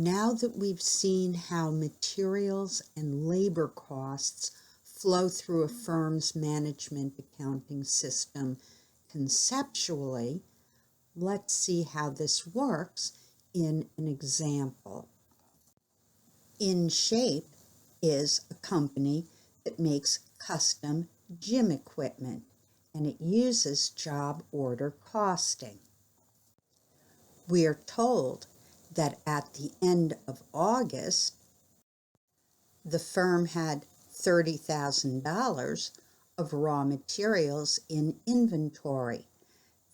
Now that we've seen how materials and labor costs flow through a firm's management accounting system conceptually, let's see how this works in an example. InShape is a company that makes custom gym equipment, and it uses job order costing. We are told that at the end of August, the firm had $30,000 of raw materials in inventory.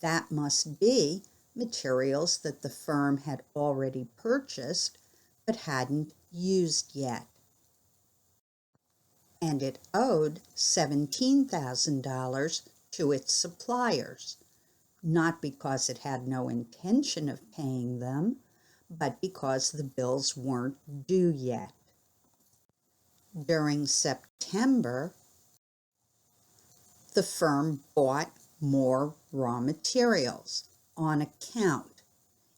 That must be materials that the firm had already purchased but hadn't used yet. And it owed $17,000 to its suppliers, not because it had no intention of paying them, but because the bills weren't due yet. During September, the firm bought more raw materials on account.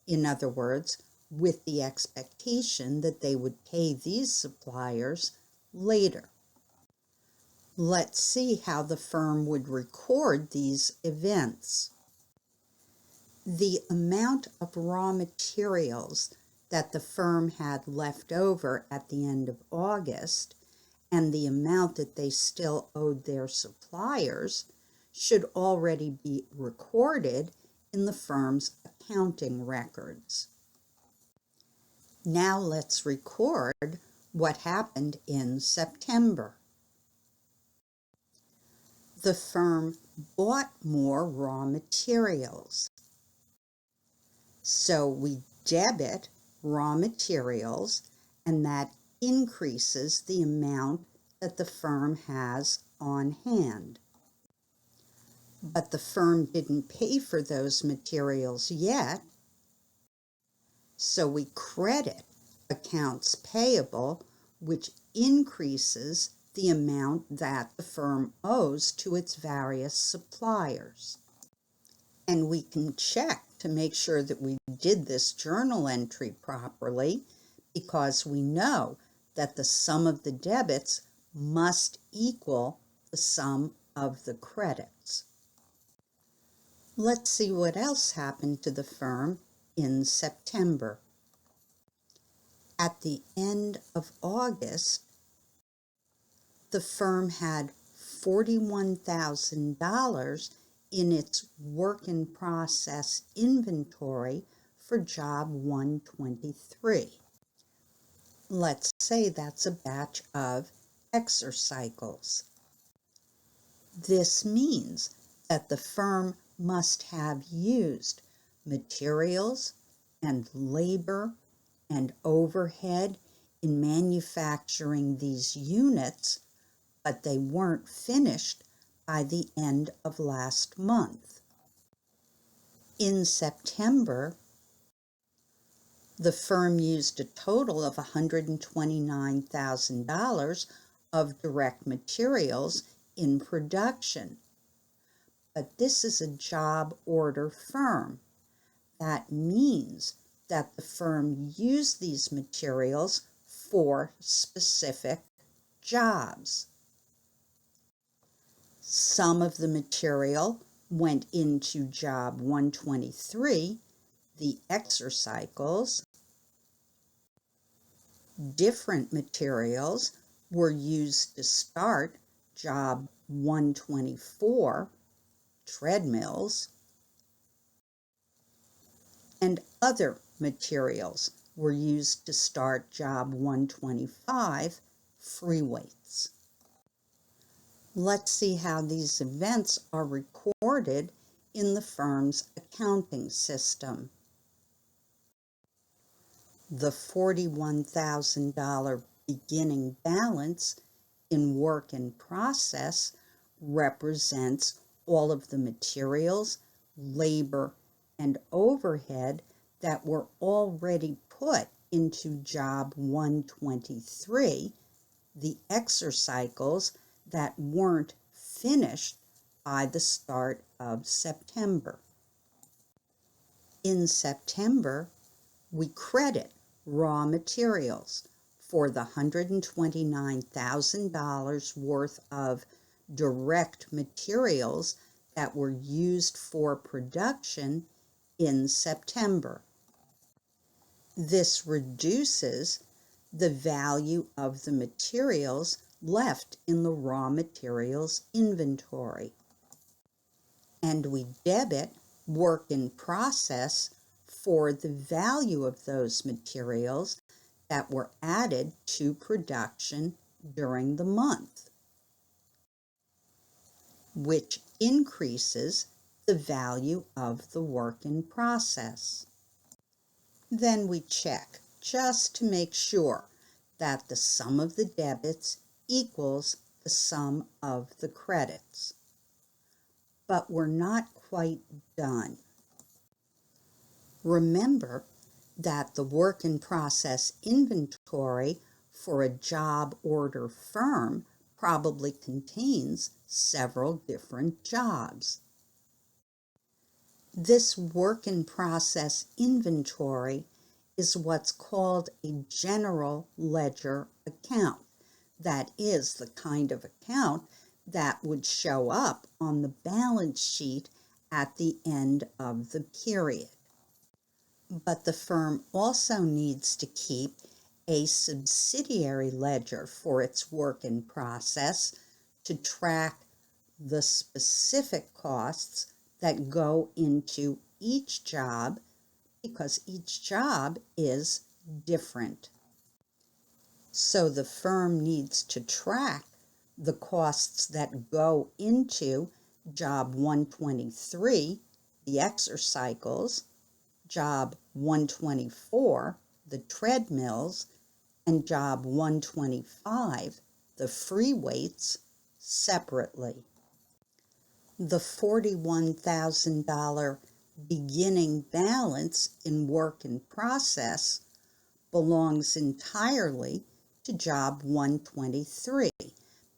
In other words, with the expectation that they would pay these suppliers later. Let's see how the firm would record these events. The amount of raw materials that the firm had left over at the end of August and the amount that they still owed their suppliers should already be recorded in the firm's accounting records. Now let's record what happened in September. The firm bought more raw materials. So we debit raw materials, and that increases the amount that the firm has on hand. But the firm didn't pay for those materials yet, so we credit accounts payable, which increases the amount that the firm owes to its various suppliers. And we can check to make sure that we did this journal entry properly, because we know that the sum of the debits must equal the sum of the credits. Let's see what else happened to the firm in September. At the end of August, the firm had $41,000 in its work-in-process inventory for job 123. Let's say that's a batch of exercycles. This means that the firm must have used materials and labor and overhead in manufacturing these units, but they weren't finished by the end of last month. In September, the firm used a total of $129,000 of direct materials in production. But this is a job order firm. That means that the firm used these materials for specific jobs. Some of the material went into job 123, the exercycles. Different materials were used to start job 124, treadmills, and other materials were used to start job 125, free weights. Let's see how these events are recorded in the firm's accounting system. The $41,000 beginning balance in work in process represents all of the materials, labor, and overhead that were already put into job 123, the exercycles that weren't finished by the start of September. In September, we credit raw materials for the $129,000 worth of direct materials that were used for production in September. This reduces the value of the materials left in the raw materials inventory. And we debit work in process for the value of those materials that were added to production during the month, which increases the value of the work in process. Then we check just to make sure that the sum of the debits equals the sum of the credits. But we're not quite done. Remember that the work in process inventory for a job order firm probably contains several different jobs. This work in process inventory is what's called a general ledger account. That is the kind of account that would show up on the balance sheet at the end of the period. But the firm also needs to keep a subsidiary ledger for its work in process to track the specific costs that go into each job, because each job is different. So the firm needs to track the costs that go into job 123, the exercycles, job 124, the treadmills, and job 125, the free weights, separately. The $41,000 beginning balance in work in process belongs entirely to job 123,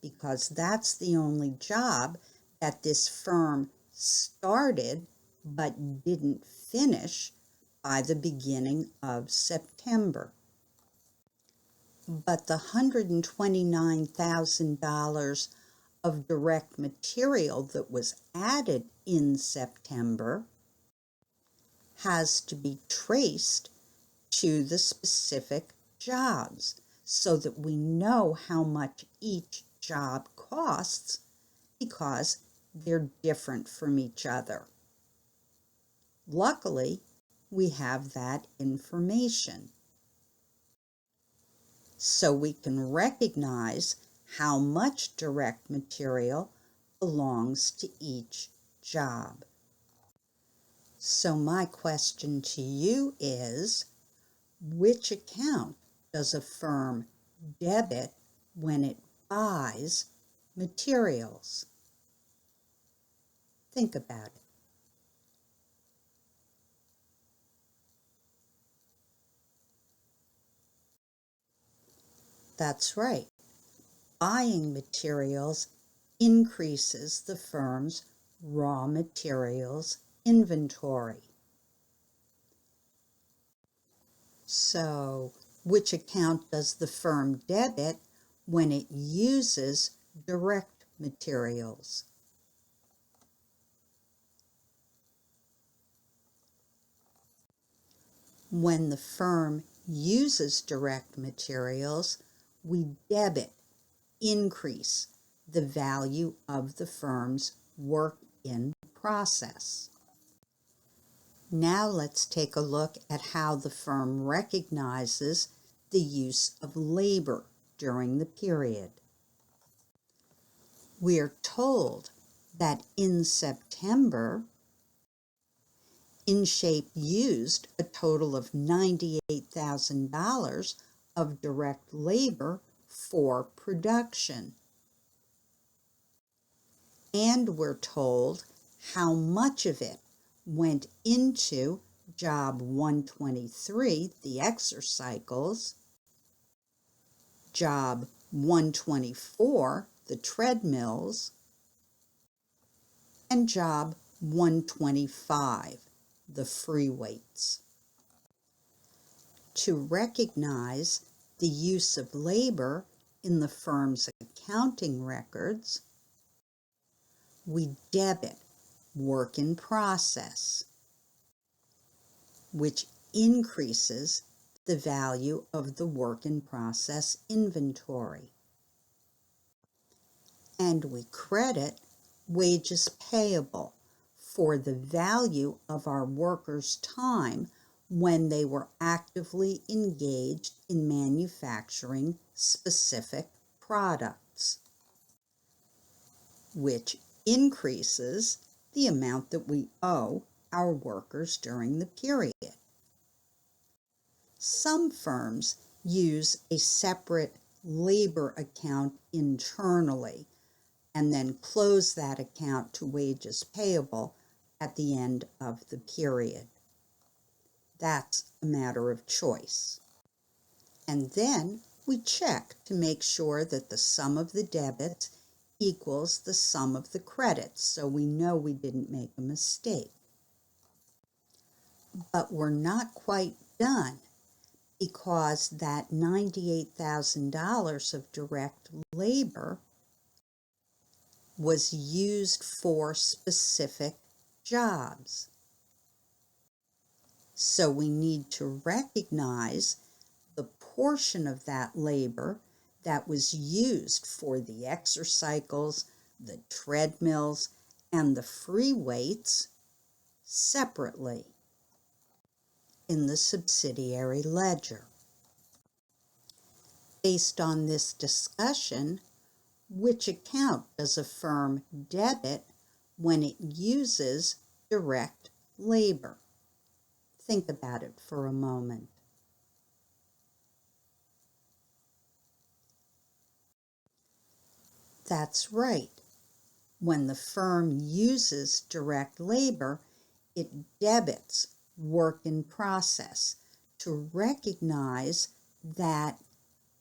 because that's the only job that this firm started but didn't finish by the beginning of September. But the $129,000 of direct material that was added in September has to be traced to the specific jobs so that we know how much each job costs, because they're different from each other. Luckily, we have that information, so we can recognize how much direct material belongs to each job. So my question to you is, which account does a firm debit when it buys materials? Think about it. That's right. Buying materials increases the firm's raw materials inventory. So, which account does the firm debit when it uses direct materials? When the firm uses direct materials, we debit, increase the value of the firm's work in process. Now let's take a look at how the firm recognizes the use of labor during the period. We are told that in September, InShape used a total of $98,000 of direct labor for production. And we're told how much of it went into job 123, the exercycles, job 124, the treadmills, and job 125, the free weights. To recognize the use of labor in the firm's accounting records, we debit work in process, which increases the value of the work in process inventory. And we credit wages payable for the value of our workers' time when they were actively engaged in manufacturing specific products, which increases the amount that we owe our workers during the period. Some firms use a separate labor account internally and then close that account to wages payable at the end of the period. That's a matter of choice. And then we check to make sure that the sum of the debits equals the sum of the credits, so we know we didn't make a mistake. But we're not quite done, because that $98,000 of direct labor was used for specific jobs. So we need to recognize the portion of that labor that was used for the exercycles, the treadmills, and the free weights separately in the subsidiary ledger. Based on this discussion, which account does a firm debit when it uses direct labor? Think about it for a moment. That's right. When the firm uses direct labor, it debits work in process to recognize that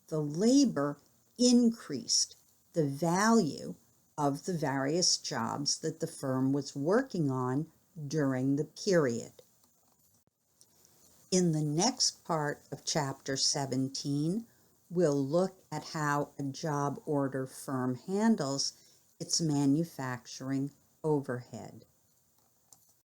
the labor increased the value of the various jobs that the firm was working on during the period. In the next part of Chapter 17, we'll look at how a job order firm handles its manufacturing overhead.